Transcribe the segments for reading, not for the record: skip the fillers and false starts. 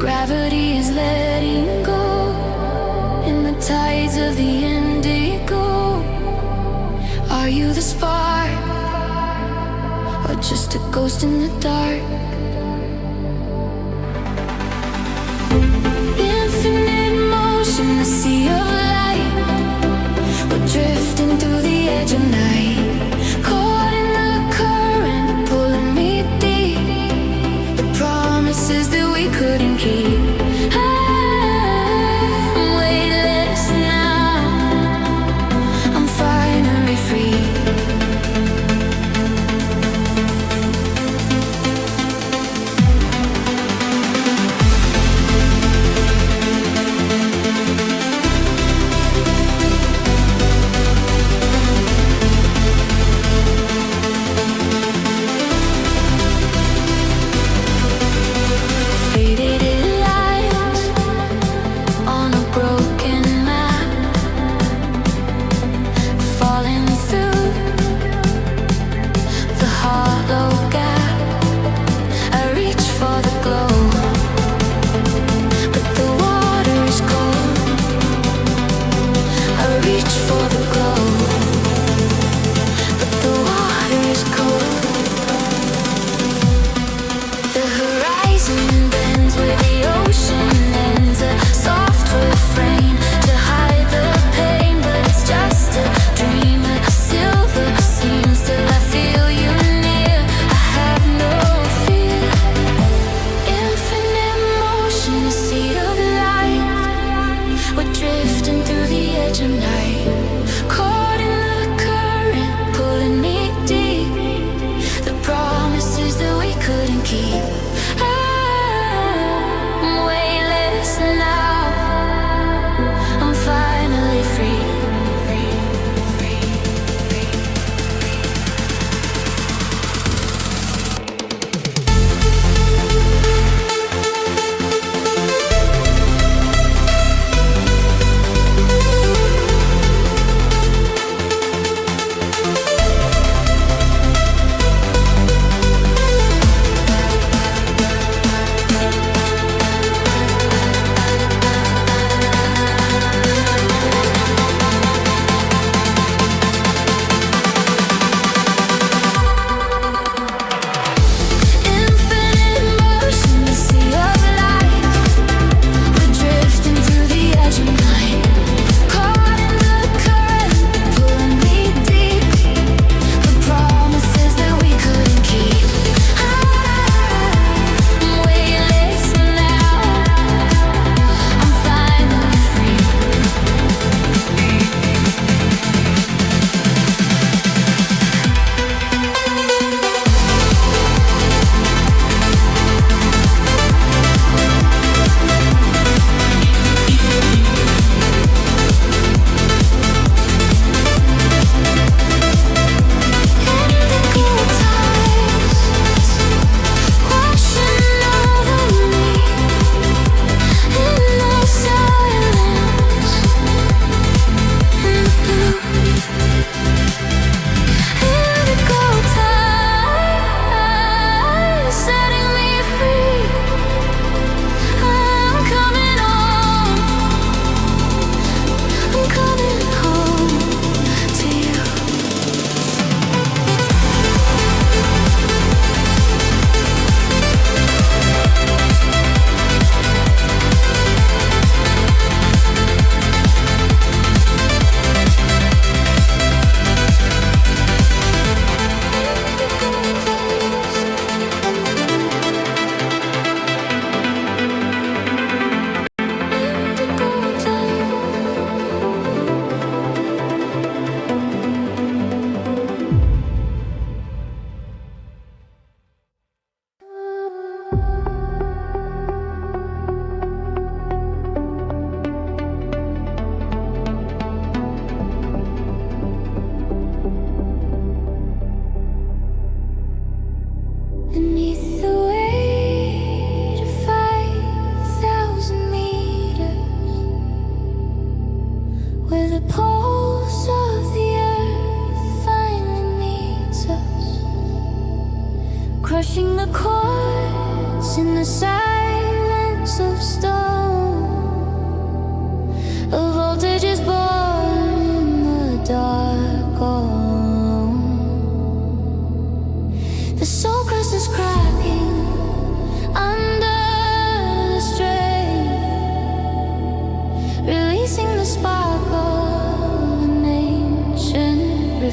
Gravity is letting go in the tides of the indigo. Are you the spark or just a ghost in the dark? Infinite motion, the sea of light. We're drifting through the edge of night, caught in the current, pulling me deep. The promises that we couldn't keep. I'm weightless now, I'm finally free.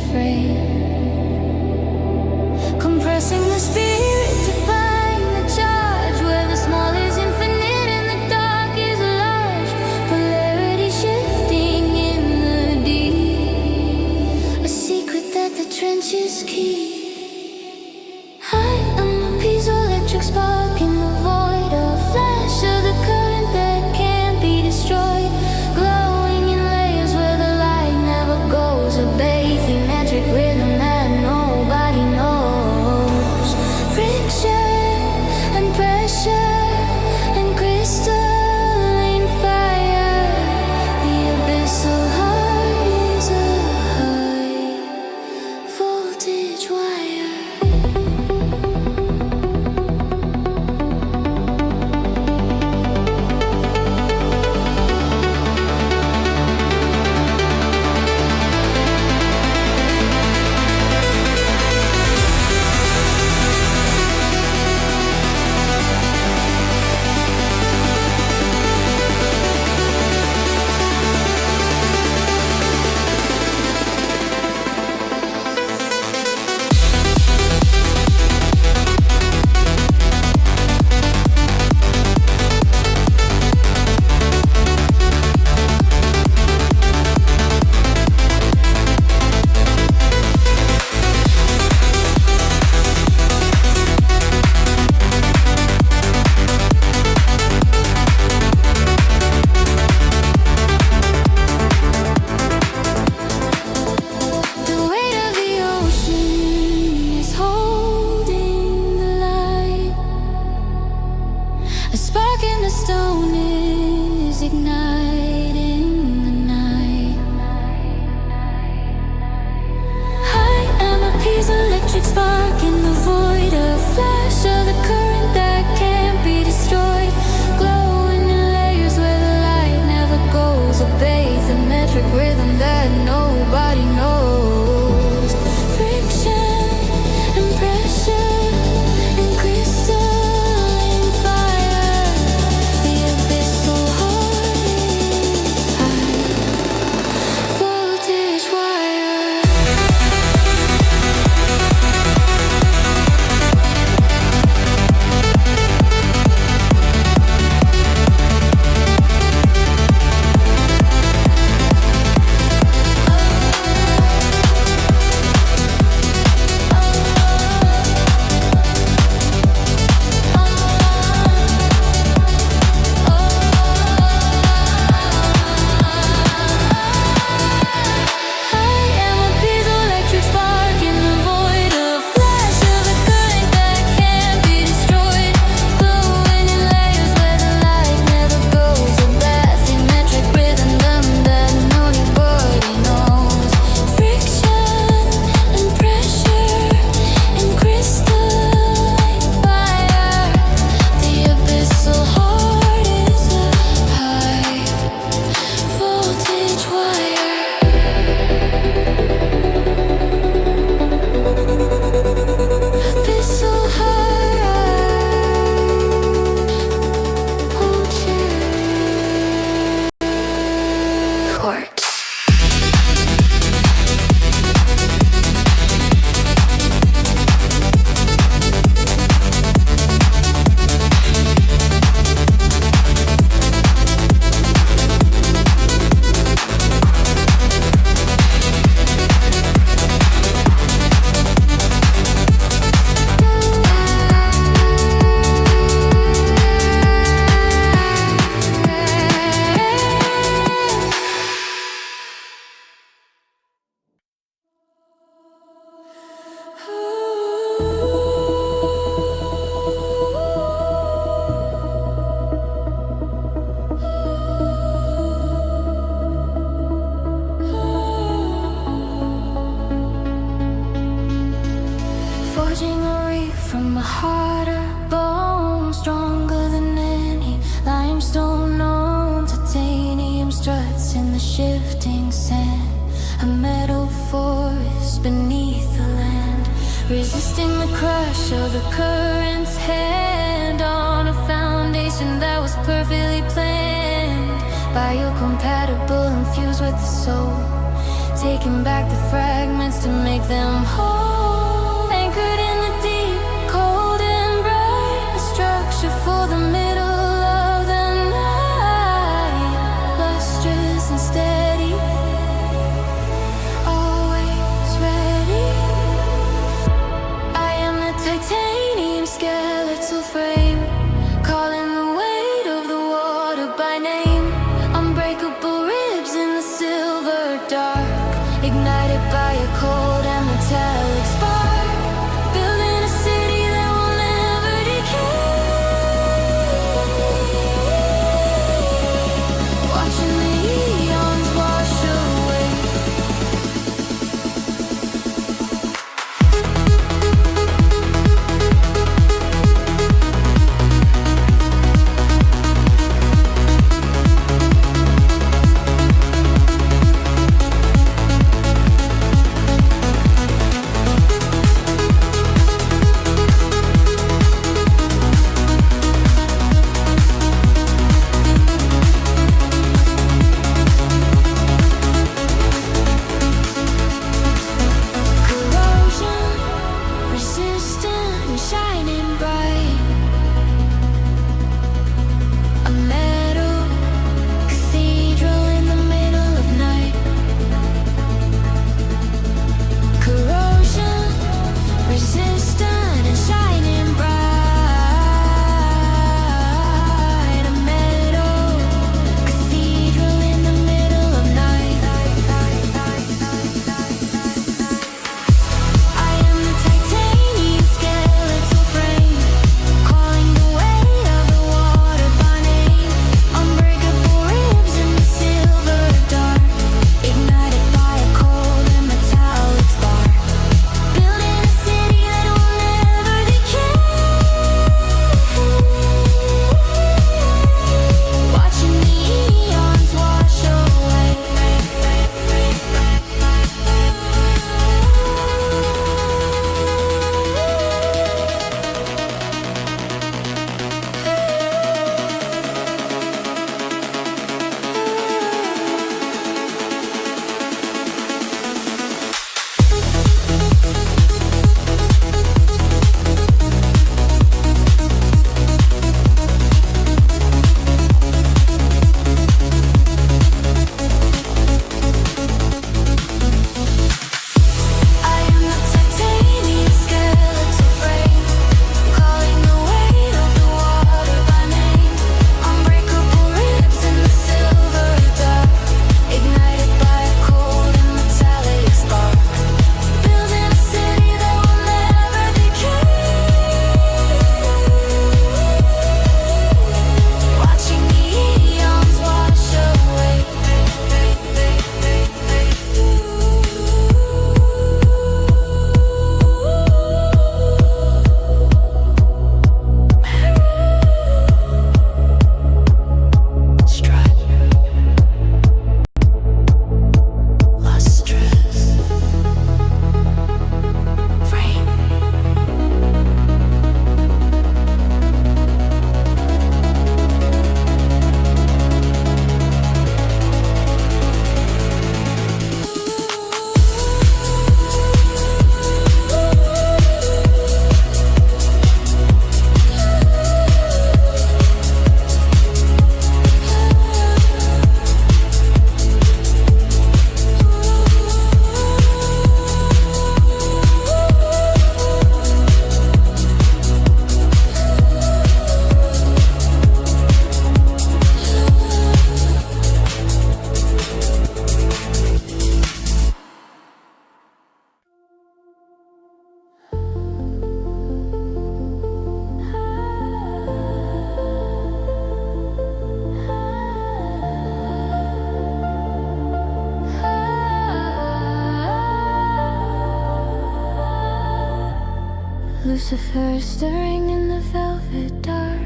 afraid. Compressing the spirit to find the charge where the small is infinite and the dark is large. Polarity shifting in the deep, a secret that the trenches keep. I am a piezoelectric spark in the void, a flash of the current that can't be destroyed, glowing in layers where the light never goes. A bathing metric rhythm that nobody knows. Friction and pressure and crystalline fire. The abyssal heart is a high voltage wire. A spark in the stone is igniting the night. I am a piezoelectric spark in the void, a flash of the current that can't be destroyed, glowing in layers where the light never goes. A bathymetric rhythm that nobody knows. Friction and pressure and crystalline fire. The abyssal heart is high voltage wire. Forging a reef from a harder bone, stronger than any limestone known. Titanium struts in the shifting sand, a metal forest beneath the land, resisting the crush of the current's hand on a foundation that was perfectly planned, biocompatible, infused with the soul. taking back the fragments to make them whole. Anchored in the deep, cold and bright, a structure for the middle of the night. Lustrous and steady, always ready. I am the titanium skeletal frame, calling the weight of the water by name. Unbreakable ribs in the silver dark, ignited by a cold and metallic spark. Building a city that will never decay. Watching the eons wash away. Corrosion, resistant and shining bright. A metal cathedral in the middle of night. Corrosion, resistant and shining bright. A metal cathedral in the middle of night. I am the titanium skeletal frame, calling the weight of the water by name. Unbreakable ribs in the silver dark, ignited by a cold and metallic spark. Building a city that will never decay. Watching the eons wash away. I am the titanium skeletal frame, calling the weight of the water by name. Unbreakable ribs in the silver dark, ignited by a cold and metallic spark. Building a city that will never decay. Watching the eons wash away. Strut, lustrous frame. Lucifer is stirring in the velvet dark.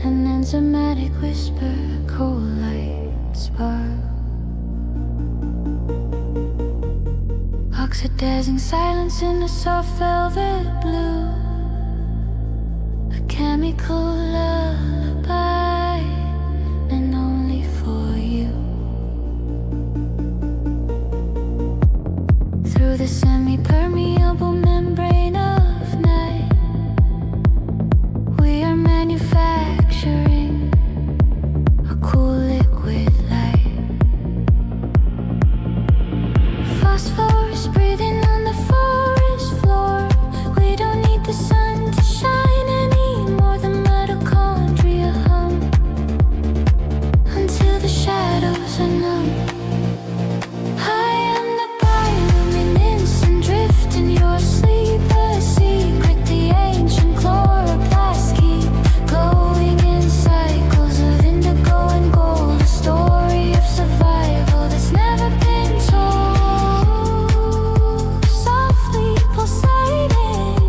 An enzymatic whisper, cold light spark. Oxidizing silence in a soft velvet blue. A chemical lullaby, and only for you. semi-permeable membrane of night. We are manufacturing a cool liquid light. Phosphorus breathing on the forest floor. We don't need the sun to shine anymore. The mitochondria hum until the shadows are numb. I am the bioluminescent drift in your sleep, a secret the ancient chloroplasts keep glowing in cycles of indigo and gold. A story of survival that's never been told. Softly pulsating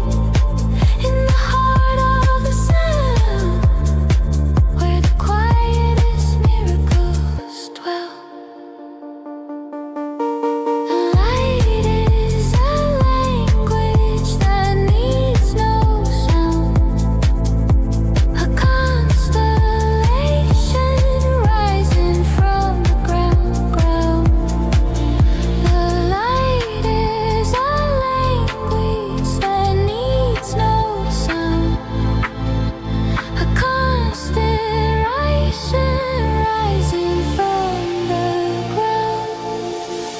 in the heart of the sound, where the quietest miracles dwell. Light is a language that needs no sound, a constellation rising from the ground. The light is a language that needs no sound, a constellation rising from the ground.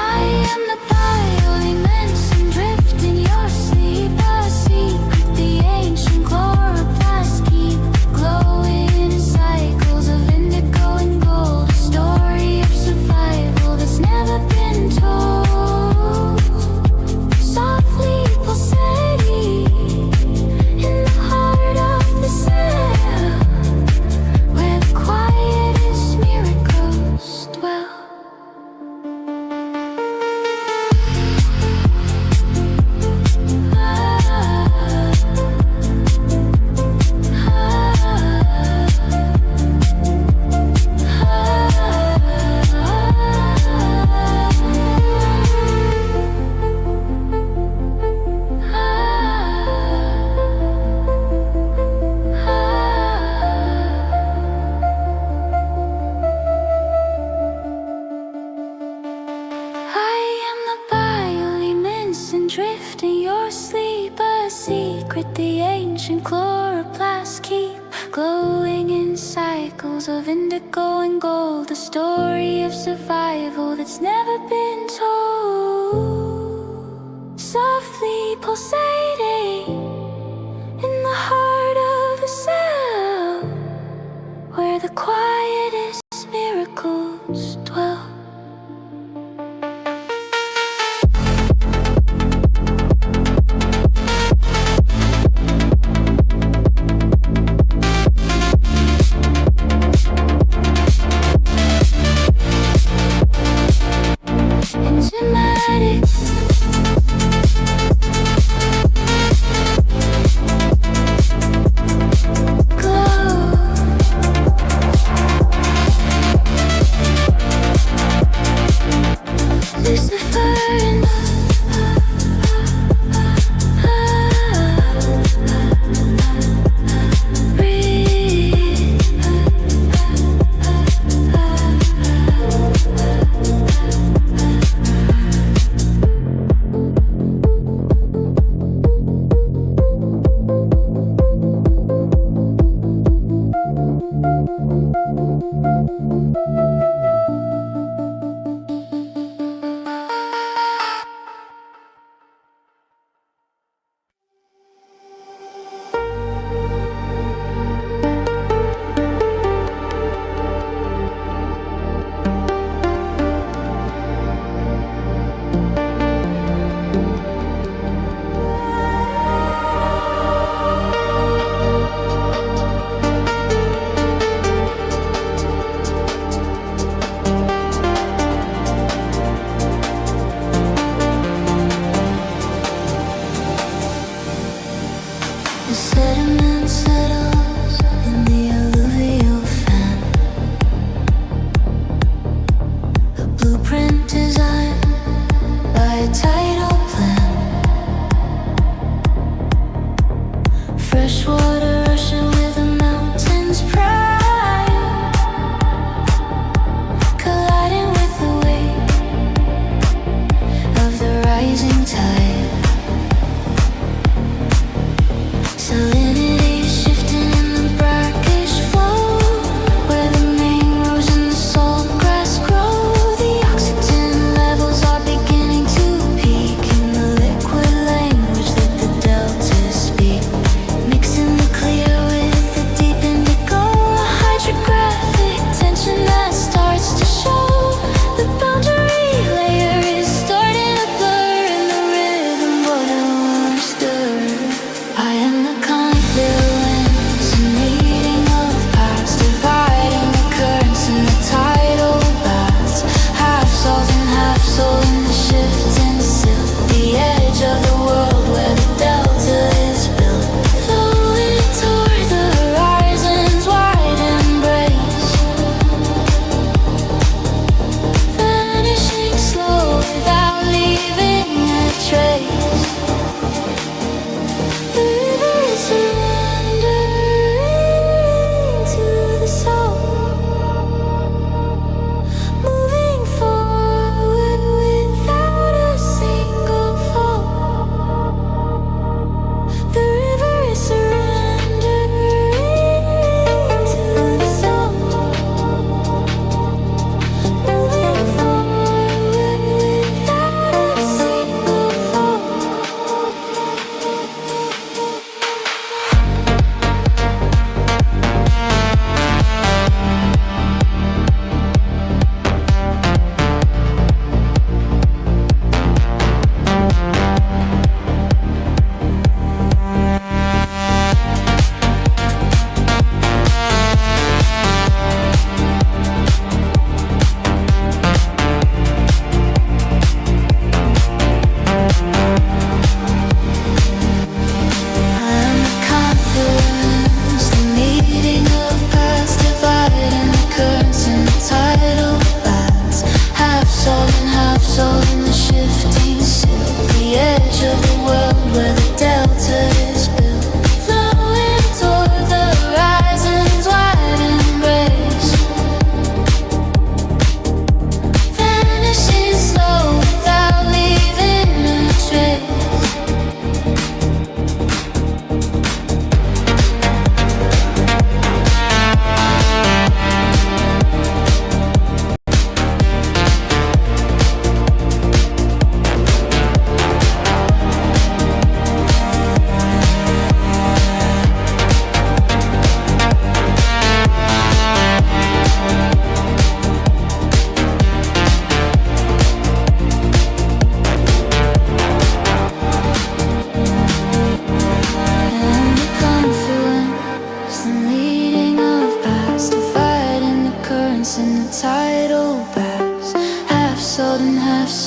I am the bioluminescent drift in your sleep, a secret the ancient chloroplasts keep glowing in cycles of indigo and gold. A story of survival that's never been told. Softly pulsating in the heart of the sound, where the quietest miracles dwell. I am the bioluminescent drift in your sleep, a secret the ancient chloroplasts keep glowing in cycles of indigo and gold. A story of survival that's never been told. Softly pulsating in the heart of the sound, where the quietest miracles dwell. Enzymatic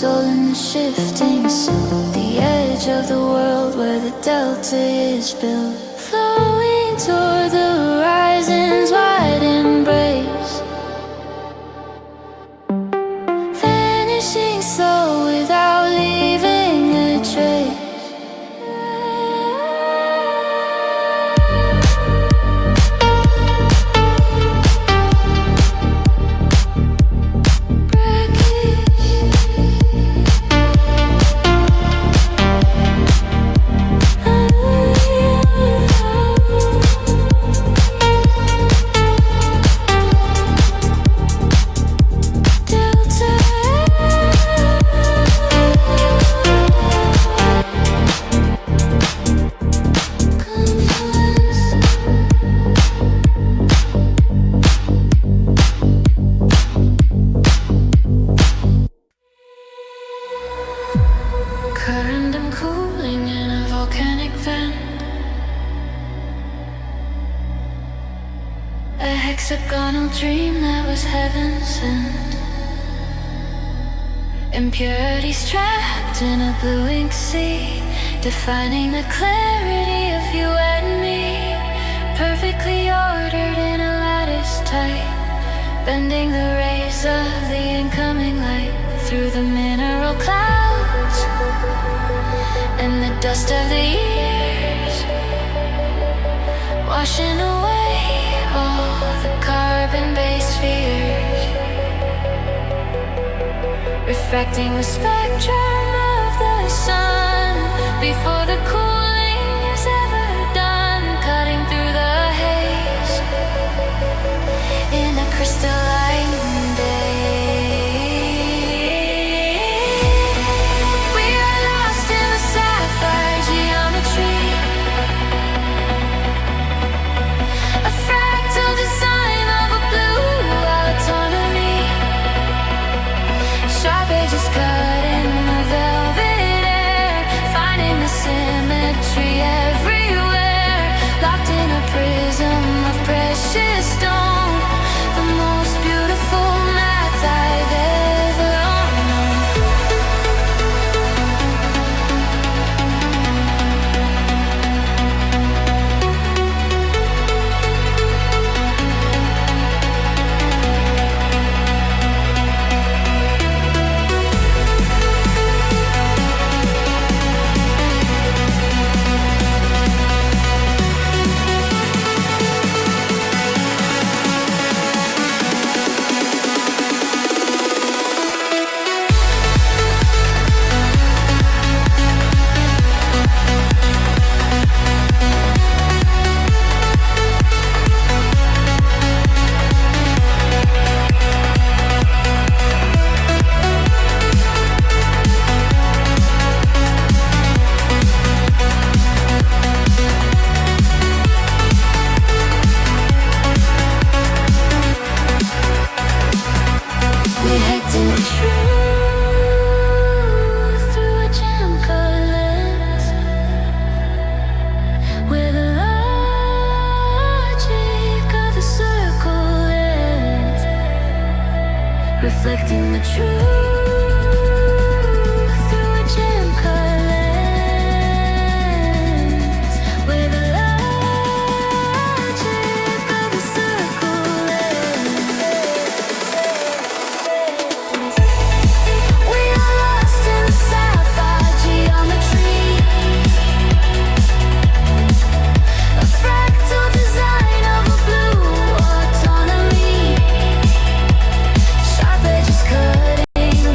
soul in the shifting sun, the edge of the world where the delta is built, flowing toward the horizon's wide embrace, vanishing slow without leaving a trace. Current and cooling in a volcanic vent, a hexagonal dream that was heaven sent. Impurities trapped in a blue ink sea, defining the clarity of you and me. Perfectly ordered in a lattice type, bending the rays of the incoming light through the mineral clouds and the dust of the years, washing away all the carbon-based fears, refracting the spectrum of the sun before the cooling is ever done, cutting through the haze in a crystalline day. We are lost in the sapphire geometry, a fractal design of a blue autonomy, sharp edges cut in the velvet air, finding the symmetry everywhere, locked in a prism of precious stone, the most beautiful math I've ever known. We hacked in the truth through a gem-cut lens, where the logic of the circle ends, reflecting the truth through a gem-cut lens, where the logic of the circle ends. We are lost in the sapphire geometry, a fractal design of a blue autonomy, sharp edges cutting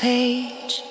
Page.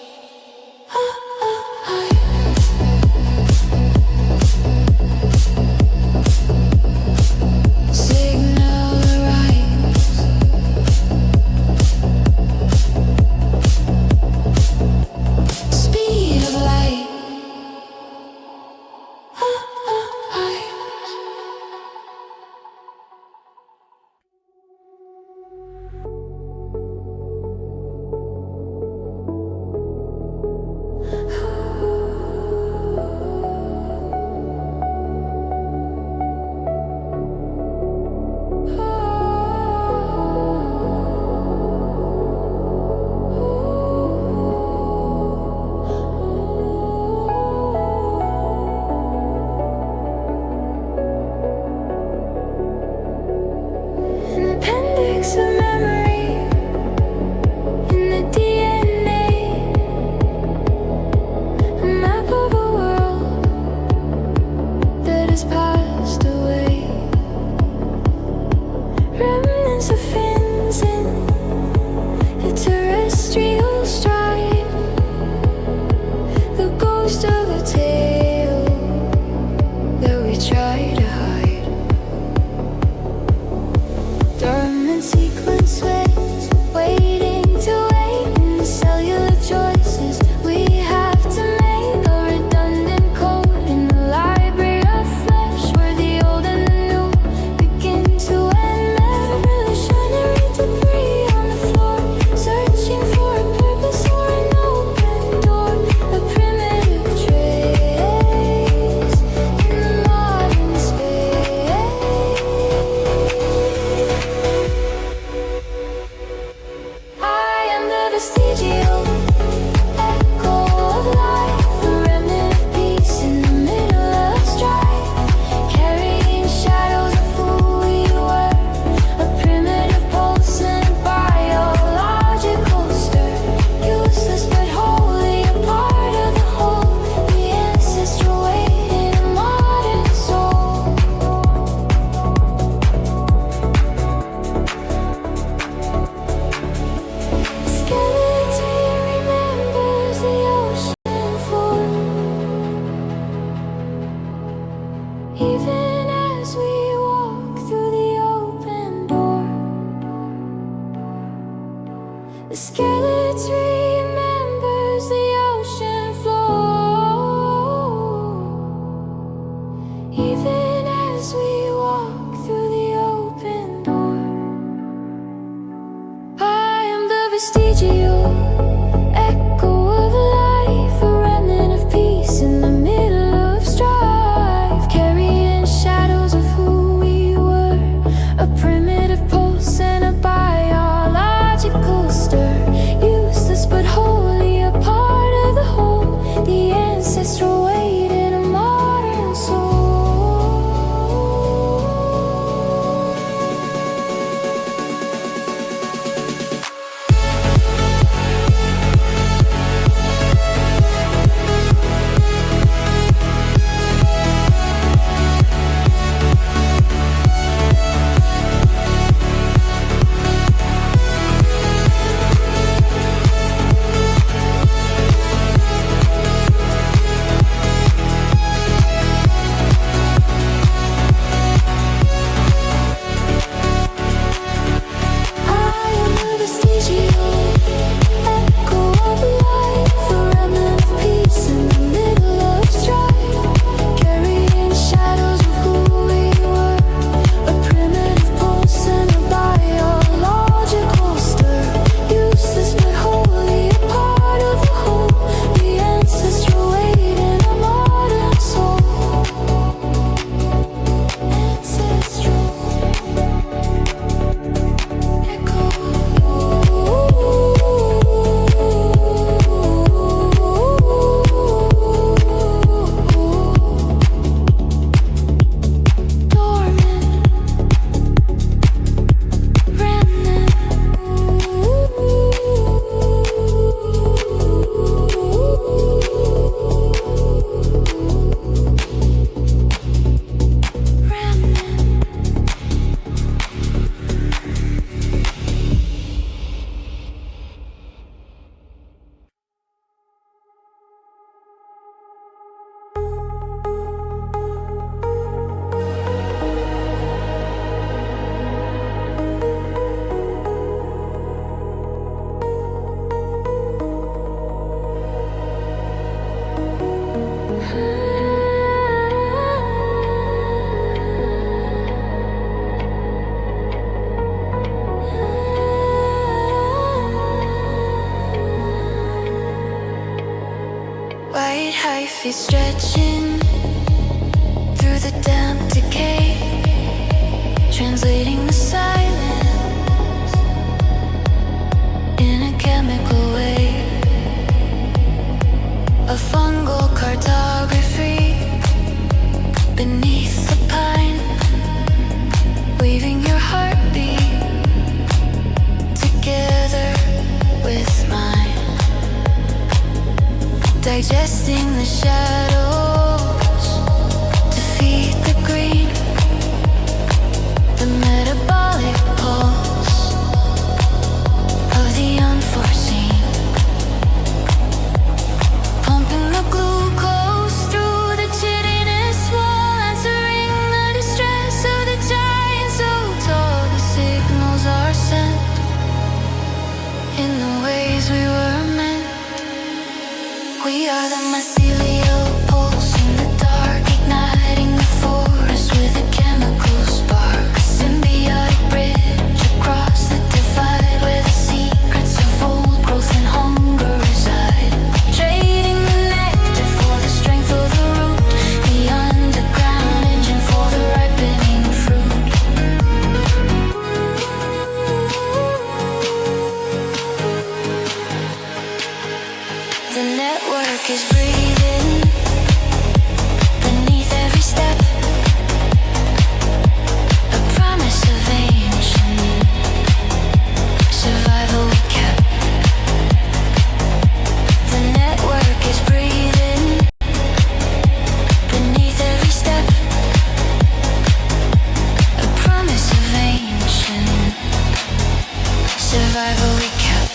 feet stretching through the damp decay, translating the silence in a chemical way. A fungal cartography beneath the pine, weaving your heartbeat together with mine, digesting the shadows to feed the green, the metabolic pulse of the unforeseen, pumping the glucose through the chittiness wall, answering the distress of the giant so tall. The signals are sent in the ways we were meant. We are the mycelial pulse in the dark, igniting the forest with a chemical spark. A symbiotic bridge across the divide, where the secrets of old growth and hunger reside. Trading the nectar for the strength of the root, the underground engine for the ripening fruit. The network is breathing beneath every step, a promise of ancient survival we kept. The network is breathing beneath every step, a promise of ancient survival we kept.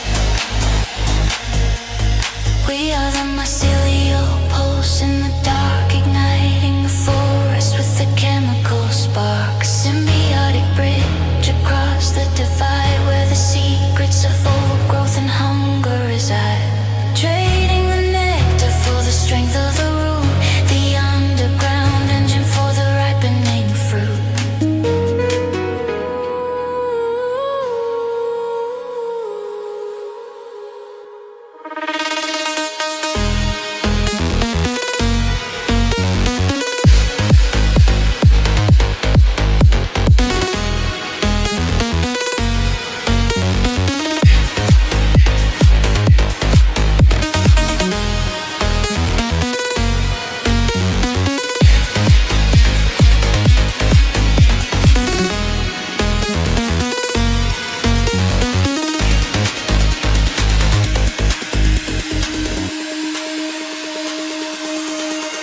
We are the mycelial pulse in the dark, igniting the forest with a chemical spark. A symbiotic bridge across the divide, where the secrets of old growth and hunger reside. Trading the nectar for the strength of the root, the underground engine for the ripening fruit.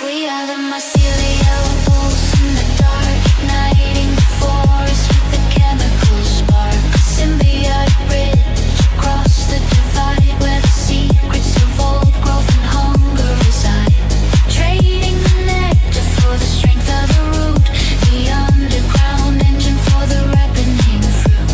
We are the mycelial pulse in the dark, igniting the forest with a chemical spark. A symbiotic bridge across the divide, where the secrets of old growth and hunger reside. Trading the nectar for the strength of the root, the underground engine for the ripening fruit.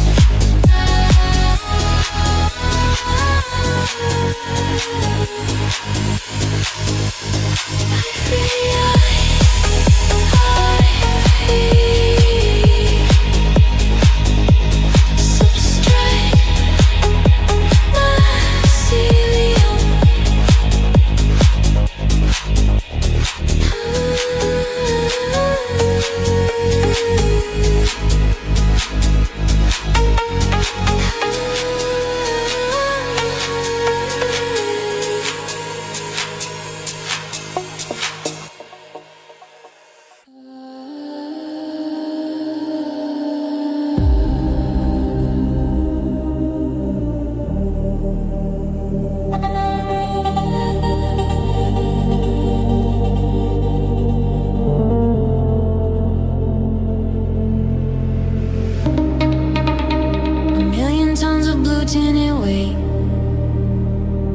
A million tons of blue tinted weight,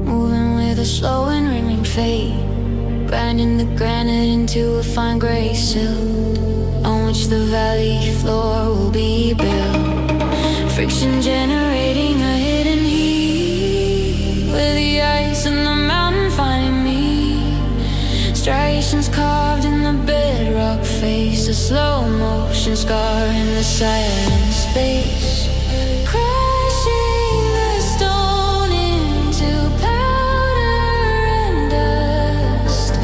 moving with a slow and ringing fate, grinding the granite into a fine gray silt, on which the valley floor will be built. Friction generating a hidden heat, where the ice and the mountain finding me. Striations carved in the bedrock face, a slow motion scar in the silent space. Crashing the stone into powder and dust.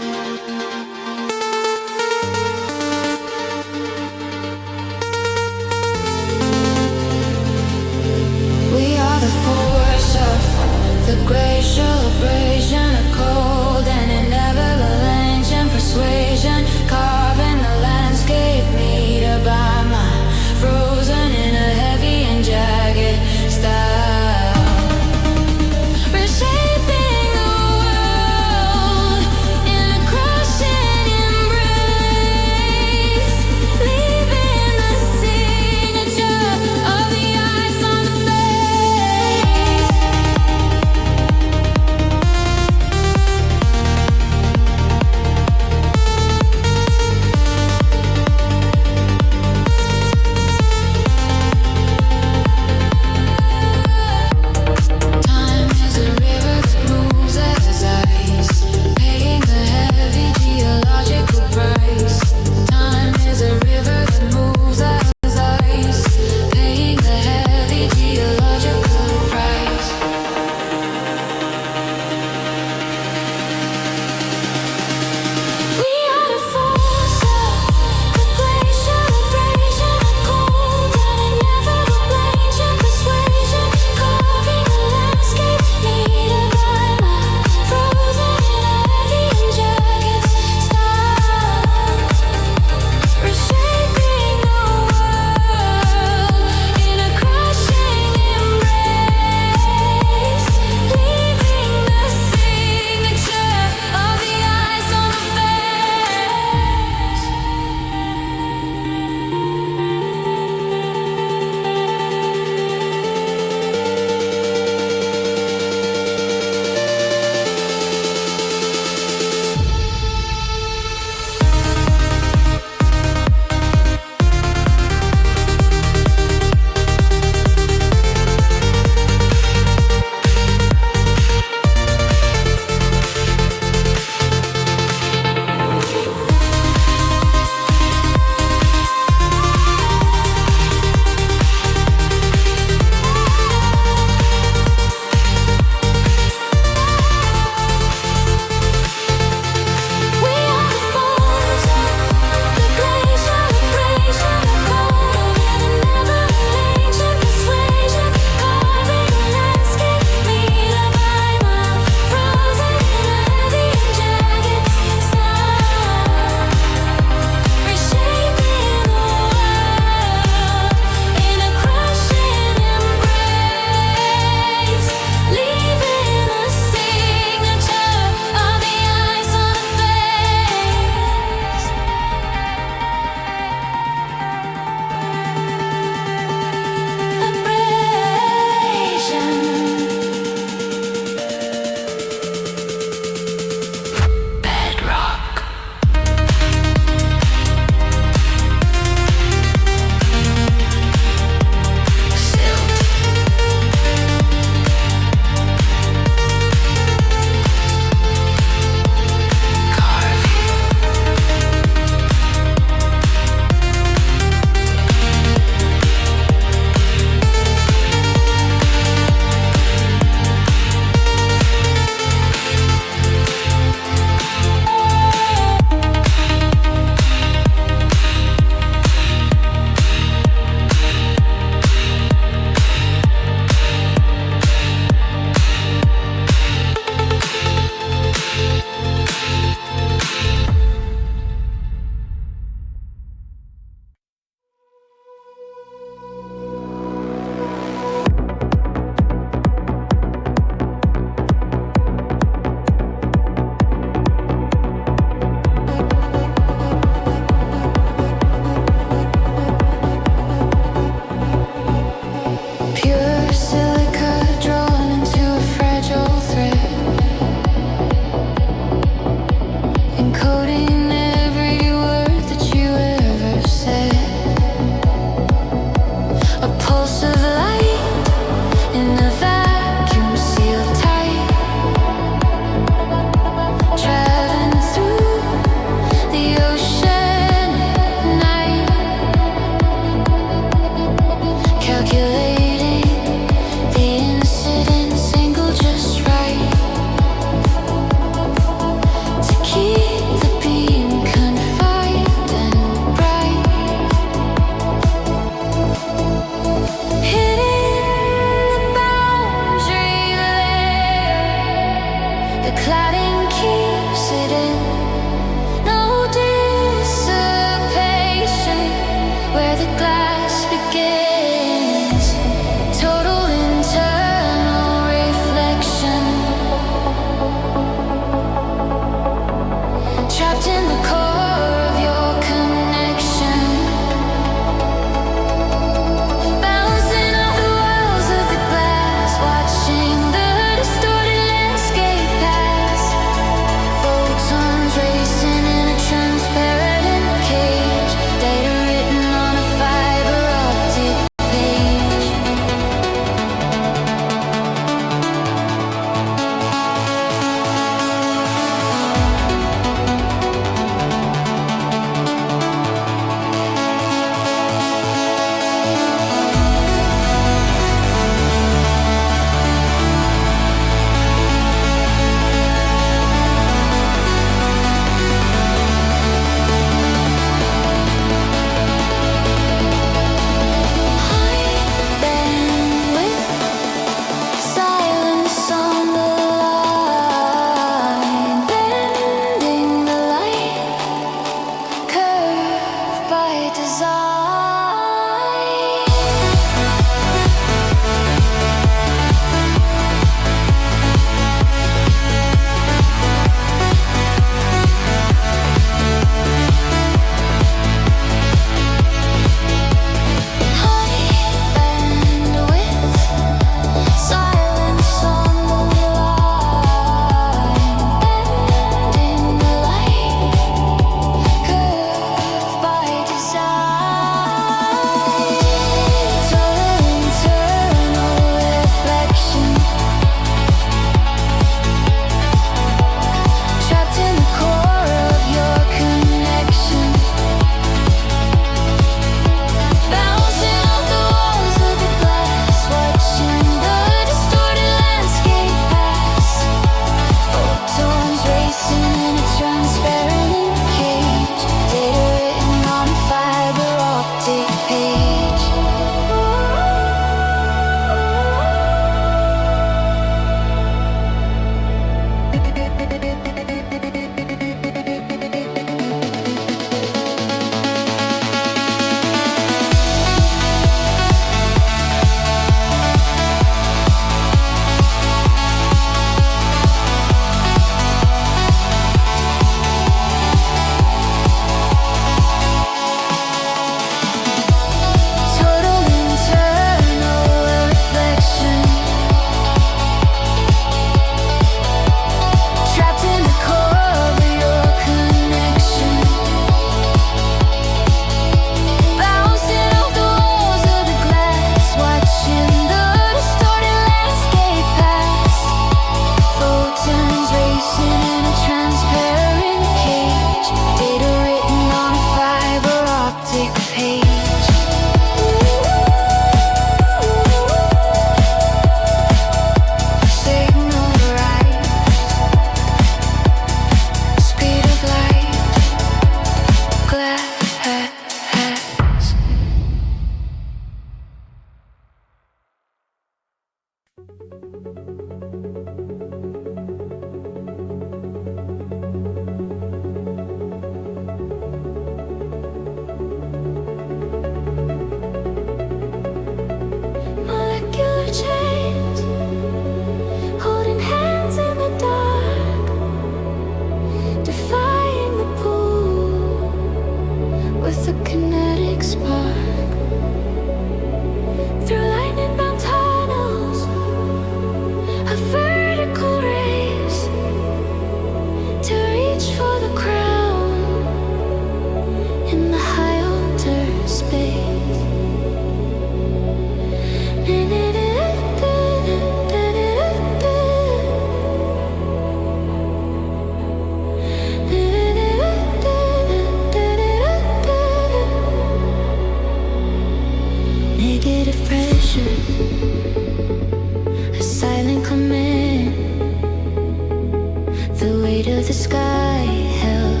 the sky held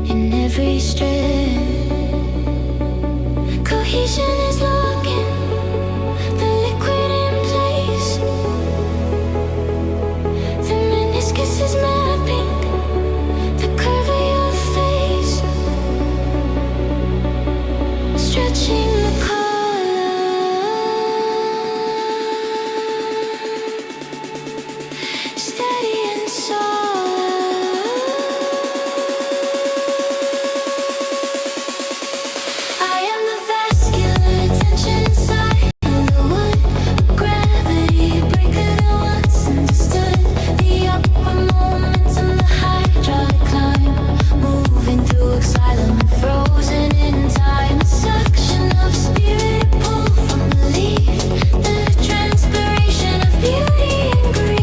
in every strand. Cohesion is locking the liquid in place. The meniscus is mapping the curve of your face, stretching the color, steady and solid. I am the vascular tension inside the wood, a gravity breaker that once understood the upward momentum, the hydraulic climb, moving through asylum and frozen in time. A suction of spirit, a pull from the leaf, the transpiration of beauty and grief.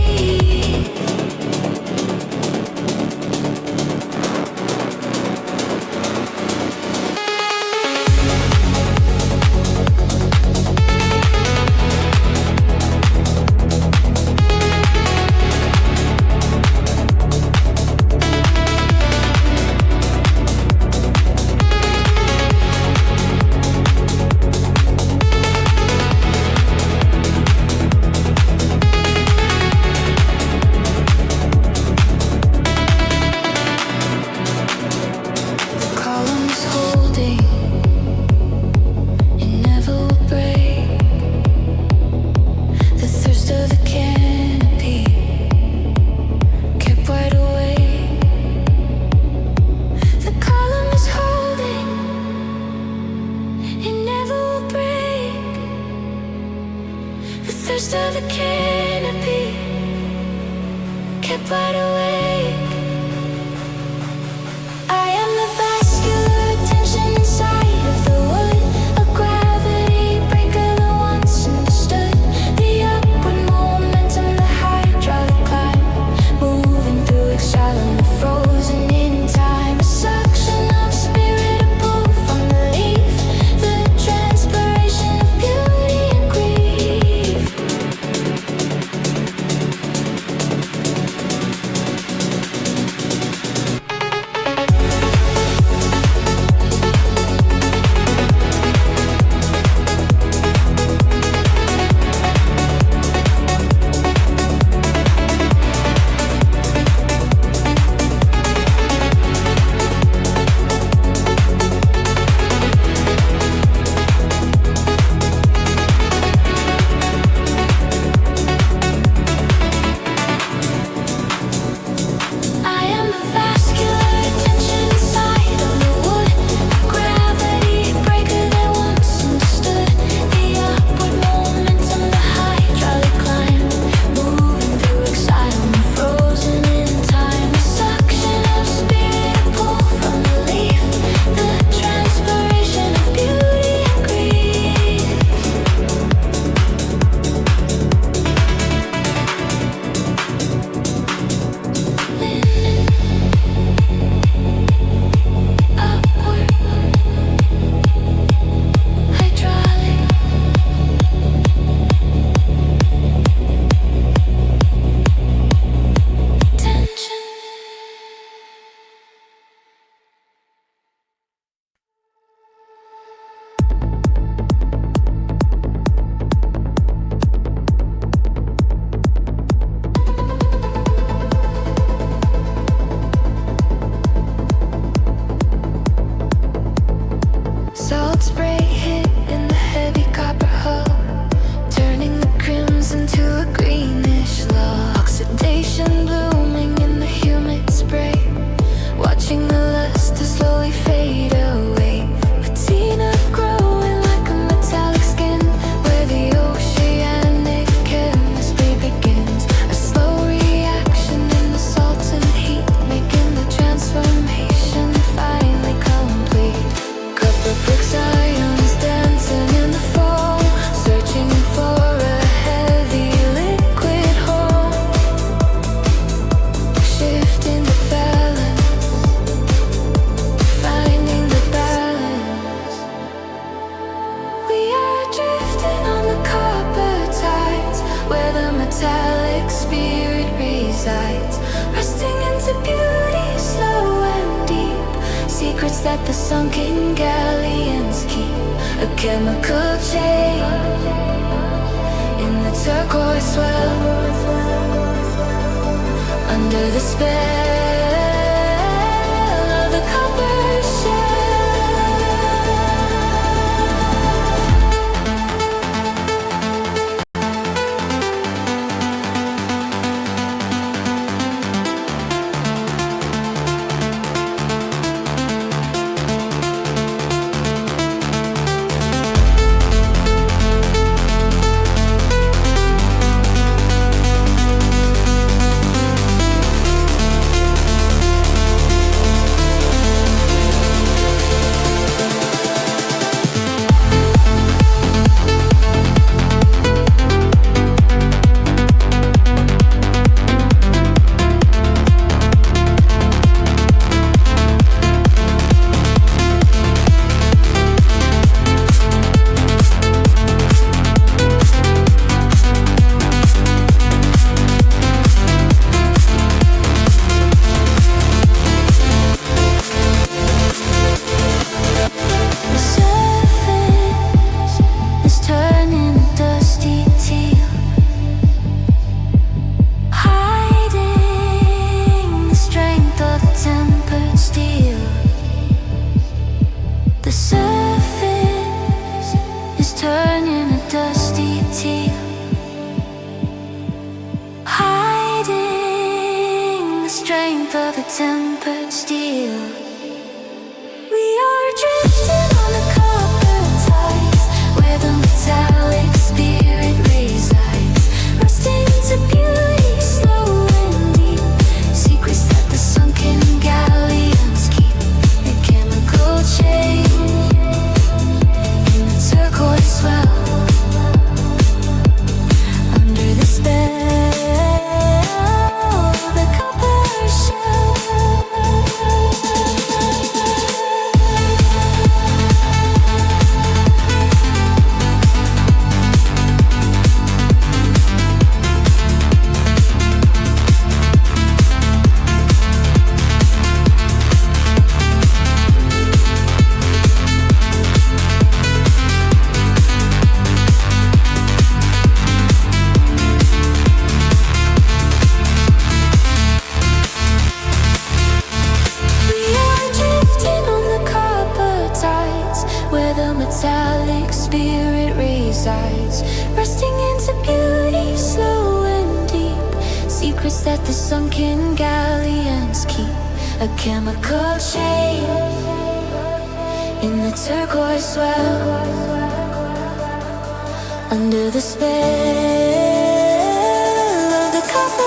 The columns holding, it never will break. The thirst of the canopy kept wide awake. The column is holding, it never will break. The thirst of the canopy kept wide awake. I am the vascular tension inside of the wood, a gravity breaker that once understood the upward momentum, the hydraulic climb, moving through exile, frozen in time. A suction of spirit, a pull from the leaf, the transpiration of beauty and grief. I am the vascular tension inside of the wood, a gravity breaker that once understood the upward momentum, the hydraulic climb, moving through exile, frozen in time. A suction of spirit, a pull from the leaf, the transpiration of beauty and grief. Upward, hydraulic, tension. Salt spray hit in the heavy copper hull, turning the crimson to a greenish lull. Oxidation blooming in the humid spray, watching the luster slowly fade away. Patina growing like a metallic skin, where the oceanic chemistry begins. A slow reaction in the salt and heat, making the transformation finally complete. Copper bricks, ions dancing in the foam, searching for a heavy liquid home. Shifting the balance, finding the balance. We are drifting on the copper tides, where the metallic spirit resides, resting into secrets that the sunken galleons keep. A chemical chain in the turquoise well, under the spell of the copper shell. Under the spell of the copper